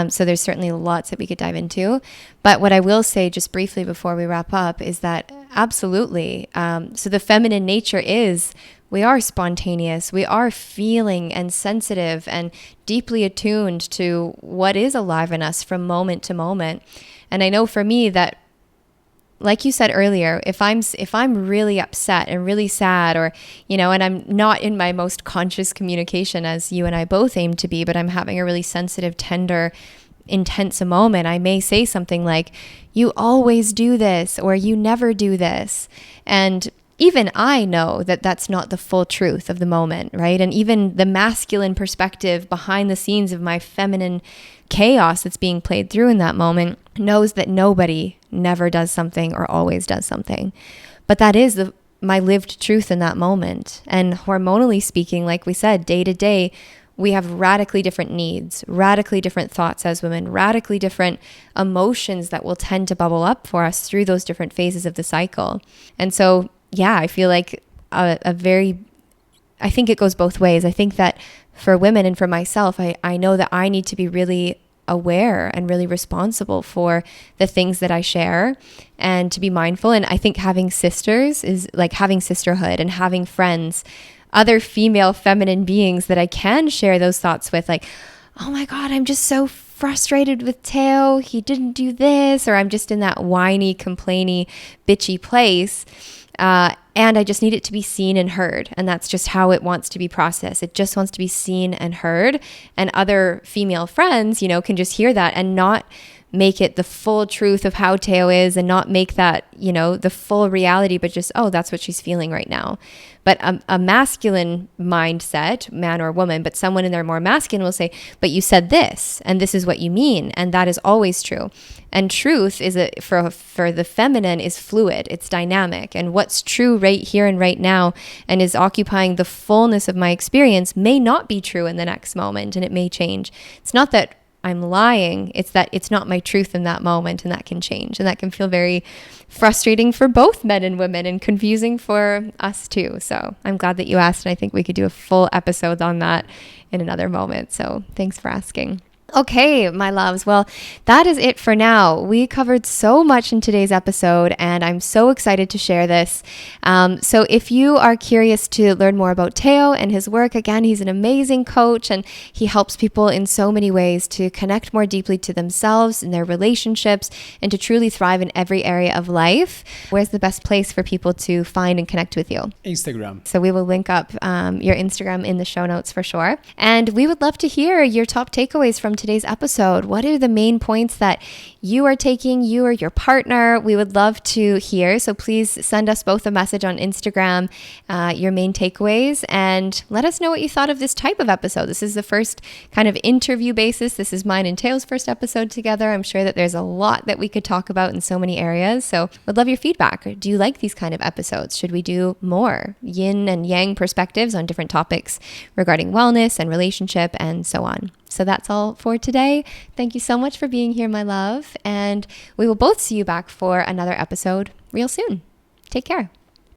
So there's certainly lots that we could dive into. But what I will say just briefly before we wrap up is that absolutely. So the feminine nature is, we are spontaneous. We are feeling and sensitive and deeply attuned to what is alive in us from moment to moment. And I know for me that, like you said earlier, if I'm really upset and really sad, or, and I'm not in my most conscious communication as you and I both aim to be, but I'm having a really sensitive, tender, intense moment, I may say something like, "You always do this," or "You never do this." And even I know that that's not the full truth of the moment, right? And even the masculine perspective behind the scenes of my feminine chaos that's being played through in that moment knows that nobody never does something or always does something. But that is my lived truth in that moment. And hormonally speaking, like we said, day to day, we have radically different needs, radically different thoughts as women, radically different emotions that will tend to bubble up for us through those different phases of the cycle. And so, yeah, I feel like I think it goes both ways. I think that for women and for myself, I know that I need to be really aware and really responsible for the things that I share and to be mindful. And I think having sisters is like having sisterhood and having friends, other female feminine beings that I can share those thoughts with, like, "Oh my God, I'm just so frustrated with Theo. He didn't do this," or I'm just in that whiny, complainy, bitchy place. And I just need it to be seen and heard. And that's just how it wants to be processed. It just wants to be seen and heard. And other female friends, can just hear that and not make it the full truth of how Theo is, and not make that, the full reality, but just, oh, that's what she's feeling right now. But a masculine mindset, man or woman, but someone in there more masculine will say, "But you said this, and this is what you mean." And that is always true. And truth is for the feminine is fluid. It's dynamic. And what's true right here and right now and is occupying the fullness of my experience may not be true in the next moment, and it may change. It's not that I'm lying, it's that it's not my truth in that moment, and that can change. And that can feel very frustrating for both men and women and confusing for us too. So I'm glad that you asked, and I think we could do a full episode on that in another moment. So thanks for asking. Okay, my loves. Well, that is it for now. We covered so much in today's episode, and I'm so excited to share this. So, if you are curious to learn more about Theo and his work, again, he's an amazing coach, and he helps people in so many ways to connect more deeply to themselves and their relationships and to truly thrive in every area of life. Where's the best place for people to find and connect with you? Instagram. So, we will link up your Instagram in the show notes for sure. And we would love to hear your top takeaways from today's episode. What are the main points that you are taking, you or your partner? We would love to hear. So please send us both a message on Instagram, your main takeaways, and let us know what you thought of this type of episode. This is the first kind of interview basis. This is mine and Teo's first episode together. I'm sure that there's a lot that we could talk about in so many areas. So would love your feedback. Do you like these kind of episodes? Should we do more yin and yang perspectives on different topics regarding wellness and relationship and so on? So that's all for today. Thank you so much for being here, my love. And we will both see you back for another episode real soon. Take care.